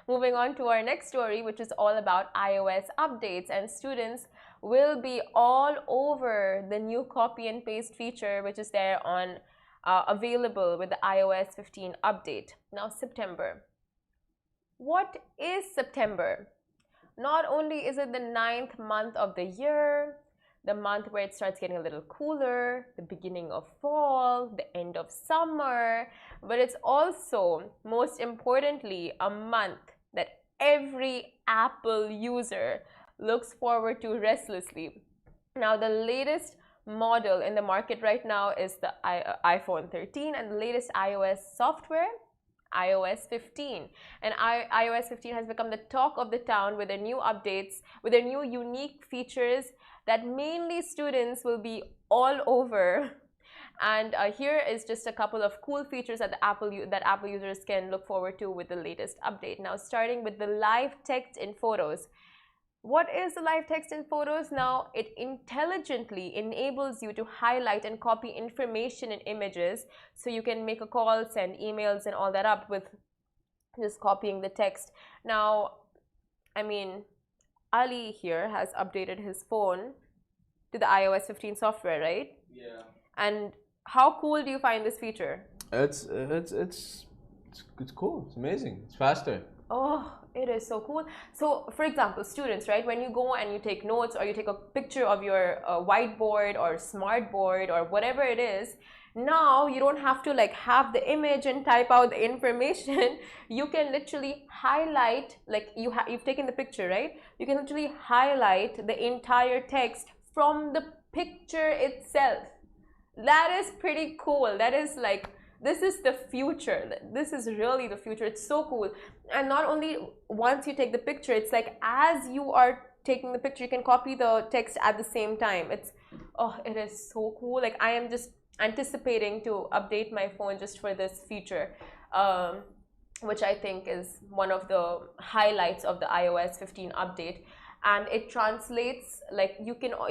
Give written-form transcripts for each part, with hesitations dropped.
moving on to our next story, which is all about iOS updates, and students will be all over the new copy and paste feature, which is there on available with the iOS 15 update. Now, September. What is September? Not only is it the 9th month of the year, the month where it starts getting a little cooler, the beginning of fall, the end of summer, but it's also, most importantly, a month that every Apple user looks forward to restlessly. Now, the latest model in the market right now is the iPhone 13, and the latest iOS software, iOS 15. And iOS 15 has become the talk of the town with their new updates, with their new unique features that mainly students will be all over. And here is just a couple of cool features that Apple users can look forward to with the latest update. Now, starting with the live text in photos. What is the live text in photos? Now, it intelligently enables you to highlight and copy information in images, so you can make a call, send emails, and all that up with just copying the text. Now, I mean, Ali here has updated his phone to the iOS 15 software, right? Yeah. And how cool do you find this feature? It's cool. It's amazing. It's faster. Oh, it is so cool. So, for example, students, right? When you go and you take notes or you take a picture of your whiteboard or smartboard or whatever it is, now you don't have to like have the image and type out the information. You can literally highlight, like you've taken the picture, right? You can literally highlight the entire text from the picture itself. That is pretty cool. That is like, this is the future. This is really the future. It's so cool. And not only once you take the picture, it's like as you are taking the picture, you can copy the text at the same time. It is so cool. Like, I am just anticipating to update my phone just for this feature, which I think is one of the highlights of the iOS 15 update. And it translates, like,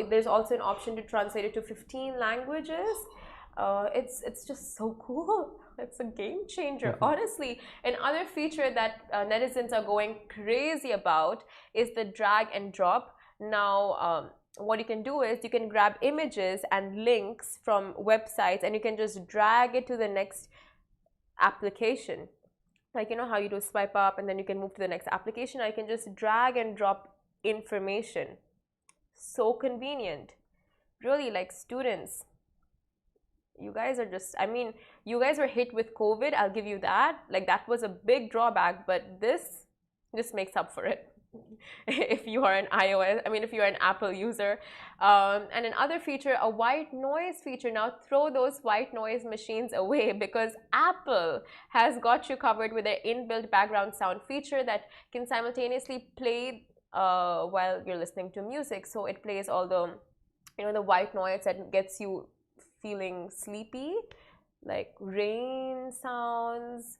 there's also an option to translate it to 15 languages. It's just so cool. It's a game changer, honestly. Another feature that netizens are going crazy about is the drag and drop. Now, what you can do is you can grab images and links from websites, and you can just drag it to the next application. Like, you know how you do swipe up and then you can move to the next application? I can just drag and drop information. So convenient. Really, like, students, you guys are just, I mean, you guys were hit with COVID, I'll give you that. Like, that was a big drawback, but this makes up for it. If you are an if you're an Apple user. And another feature, a white noise feature. Now, throw those white noise machines away, because Apple has got you covered with their inbuilt background sound feature that can simultaneously play while you're listening to music. So it plays all the, the white noise that gets you feeling sleepy, like rain sounds,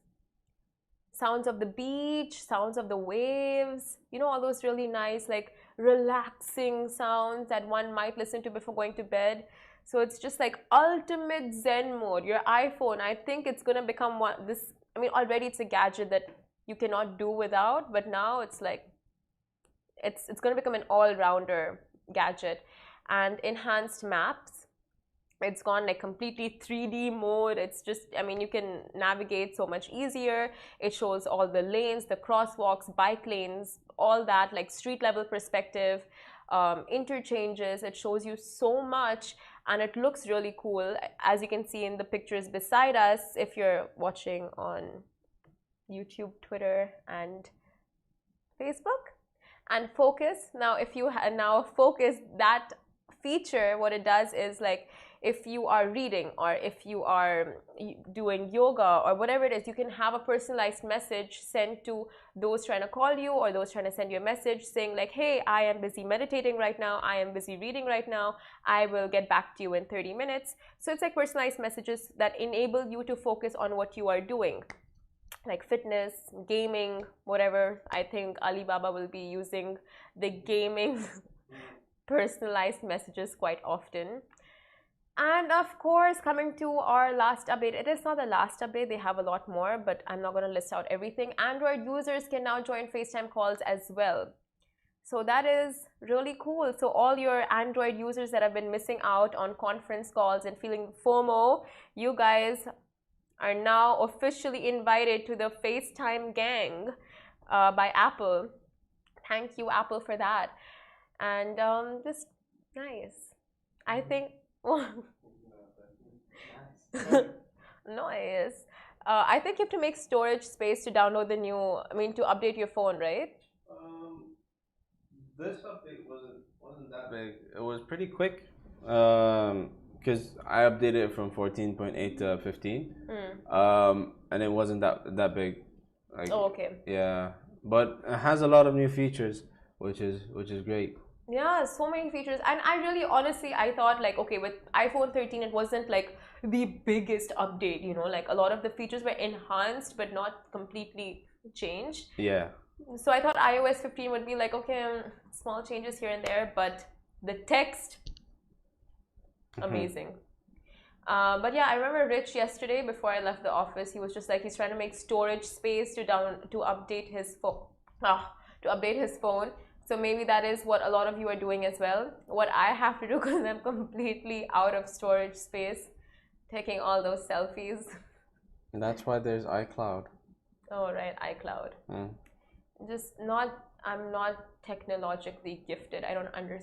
sounds of the beach, sounds of the waves, all those really nice, like, relaxing sounds that one might listen to before going to bed. So it's just like ultimate Zen mode. Your iPhone, I think it's gonna become already it's a gadget that you cannot do without, but now it's like, it's gonna become an all-rounder gadget. And enhanced maps, it's gone like completely 3D mode. It's just, you can navigate so much easier. It shows all the lanes, the crosswalks, bike lanes, all that, like street level perspective, interchanges. It shows you so much, and it looks really cool, as you can see in the pictures beside us if you're watching on YouTube, Twitter, and Facebook. And focus, now if you now focus, that feature, what it does is, like, if you are reading or if you are doing yoga or whatever it is, you can have a personalized message sent to those trying to call you or those trying to send you a message saying, like, hey, I am busy meditating right now, I am busy reading right now, I will get back to you in 30 minutes. So it's like personalized messages that enable you to focus on what you are doing, like fitness, gaming, whatever. I think Alibaba will be using the gaming personalized messages quite often. And of course, coming to our last update, it is not the last update, they have a lot more, but I'm not going to list out everything. Android users can now join FaceTime calls as well. So that is really cool. So all your Android users that have been missing out on conference calls and feeling FOMO, you guys are now officially invited to the FaceTime gang by Apple. Thank you, Apple, for that. And just nice. I think. Nice. I think you have to make storage space to download the new. I mean, to update your phone, right? This update wasn't that big. It was pretty quick. Because I updated it from 14.8 to 15. And it wasn't that big. Like, Oh, okay. yeah, but it has a lot of new features, which is great. Yeah, so many features. And I really, honestly, I thought like, okay, with iPhone 13, it wasn't like the biggest update, you know, like a lot of the features were enhanced but not completely changed. Yeah. So I thought iOS 15 would be like, okay, small changes here and there, but the text, amazing. But yeah, I remember Rich yesterday before I left the office. He was just like he's trying to make storage space to update his phone, to update his phone. So maybe that is what a lot of you are doing as well. What I have to do because I'm completely out of storage space, taking all those selfies. And that's why there's iCloud. Oh right, iCloud. Just not. I'm not technologically gifted. I don't understand.